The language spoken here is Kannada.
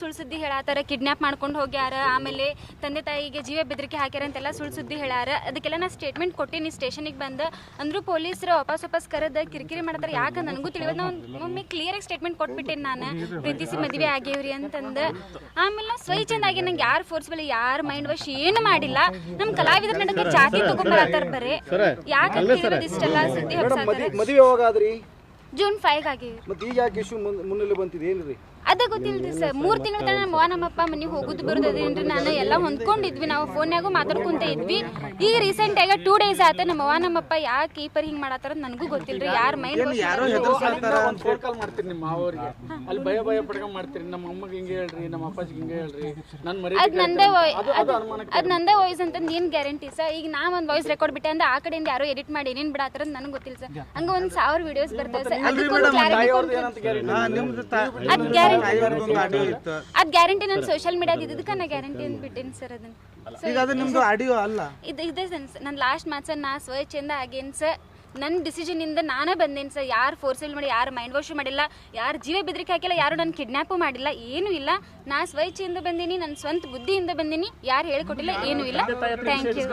ಸುಳ್ಳು ಸುದ್ದಿ ಹೇಳಾತಾರ, ಕಿಡ್ನಾಪ್ ಮಾಡ್ಕೊಂಡು ಹೋಗ್ಯಾರ, ಆಮೇಲೆ ತಂದೆ ತಾಯಿಗೆ ಜೀವ ಬೆದರಿಕೆ ಹಾಕ್ಯಾರ ಅಂತೆಲ್ಲ ಸುಳ್ಳು ಸುದ್ದಿ ಹೇಳಾರ. ಅದಕ್ಕೆಲ್ಲ ನಾ ಸ್ಟೇಟ್ಮೆಂಟ್ ಕೊಟ್ಟಿನಿ ಸ್ಟೇಷನಿಗೆ ಬಂದು. ಅಂದರೂ ಪೊಲೀಸರು ವಾಪಸ್ ಕರೆದ ಕಿರಿಕಿರಿ ಮಾಡ್ತಾರೆ. ಯಾಕೆ ನನಗೂ ತಿಳಿಯೋದು, ನಾವು ಒಮ್ಮೆ ಕ್ಲಿಯರಾಗಿ ಸ್ಟೇಟ್ಮೆಂಟ್ ಕೊಟ್ಬಿಟ್ಟೇನೆ ನಾನು, ಪ್ರೀತಿಸಿ ಮದುವೆ ಆಗೇವ್ರಿ ಅಂತಂದು. ಆಮೇಲೆ ನಾವು ಸ್ವಚ್ಛಂದಾಗಿ ನಂಗೆ ಯಾರು ಫೋರ್ಸ್ಬಲ್, ಯಾರು ಮೈಂಡ್ ವಾಶ್ ಏನು ಮಾಡಿಲ್ಲ. ನಮ್ಮ ಕಲಾವಿದ್ರ ನಡುವೆ ಜಾತಿ ತಗೊಂಡ್ಬರತ್ತಾರ ಬರೀ. ಯಾಕೆ ಇಷ್ಟೆಲ್ಲ ಸುದ್ದಿ ಹಬ್ಸಾತಾರೆ. ಜೂನ್ 5 ಆಗೇವಿ. ಅದ ಗೊತ್ತಿಲ್ರಿ ಸರ್. 3 ತಿಂಗಳ ತನಕ ನಮ್ಮ ನಮ್ಮಪ್ಪ ಮನೆಗೆ ಹೋಗುದು ಬರೋದೇನ್ರಿ. ನಾನು ಎಲ್ಲ ಹೊಂದ್ಕೊಂಡಿದ್ವಿ, ನಾವು ಫೋನ್ಯಾಗೂ ಮಾತಾಡ್ಕೊಂತ ಇದ್ವಿ. ಈಗ ರೀಸೆಂಟ್ ಆಗ 2 ಡೇಸ್ ಆತ ನಮ್ಮ ನಮ್ಮಪ್ಪ ಯಾಕೆ ಕೀಪರ್ ಹಿಂಗ್ ಮಾಡತ್ತಾರ ನನಗೂ ಗೊತ್ತಿಲ್ರಿ. ಯಾರ ಮೈಂಡ್ ಅಲ್ಲಿ ಭಯ ಪಡ್ಕೊಂಡ್ ಮಾಡ್ತೀರಿ, ನಮ್ಮ ಅಮ್ಮಗೆ ಹಿಂಗೆ ಹೇಳ್ರಿ, ನಮ್ಮ ಅಪ್ಪಾಜಿಗೆ ಹಿಂಗೆ ಹೇಳ್ರಿ, ಅದ್ ನಂದೇ ವಾಯ್ಸ್ ಅಂತಂದ್ ಏನ್ ಗ್ಯಾರಂಟಿ ಸರ್? ಈಗ ನಾ ಒಂದ್ ವಾಯ್ಸ್ ರೆಕಾರ್ಡ್ ಬಿಟ್ಟೆ ಅಂದ್ರೆ ಆ ಕಡೆಯಿಂದ ಯಾರೋ ಎಡಿಟ್ ಮಾಡಿ ಏನೇನ್ ಬಿಡತ್ತಾರ ನನಗೆ ಗೊತ್ತಿಲ್ಲ ಸರ್. ಹಂಗ 1000 ವಿಡಿಯೋಸ್ ಬರ್ತವೆ ಸರ್. ಅದ್ ಗ್ಯಾರಂಟಿ ನಾನು ಸೋಷಿಯಲ್ ಮೀಡಿಯಾದ ಇದಕ್ಕೆ ನಾ ಗ್ಯಾರಂಟಿ ಅಂತ ಬಿಟ್ಟೇನಿ ಸರ್. ಇದೆ ನನ್ನ ಲಾಸ್ಟ್ ಮಾರ್ಕ್ಸ್ ನಾ ಸ್ವಚ್ಛಂದ ಆಗೇನ್ ಸರ್. ನನ್ನ ಡಿಸಿಷನ್ ಇಂದ ನಾನೇ ಬಂದೇನು ಸರ್. ಯಾರು ಫೋರ್ಸಲ್ ಮಾಡಿ, ಯಾರು ಮೈಂಡ್ ವಾಶ್ ಮಾಡಿಲ್ಲ, ಯಾರು ಜೀವ ಬೆದರಿಕೆ ಹಾಕಿಲ್ಲ, ಯಾರು ನನ್ನ ಕಿಡ್ನಾಪು ಮಾಡಿಲ್ಲ, ಏನೂ ಇಲ್ಲ. ನಾ ಸ್ವಚ್ಛೆಯಿಂದ ಬಂದೀನಿ, ನನ್ನ ಸ್ವಂತ ಬುದ್ಧಿಯಿಂದ ಬಂದೀನಿ. ಯಾರು ಹೇಳಿಕೊಟ್ಟಿಲ್ಲ, ಏನೂ ಇಲ್ಲ. Thank you.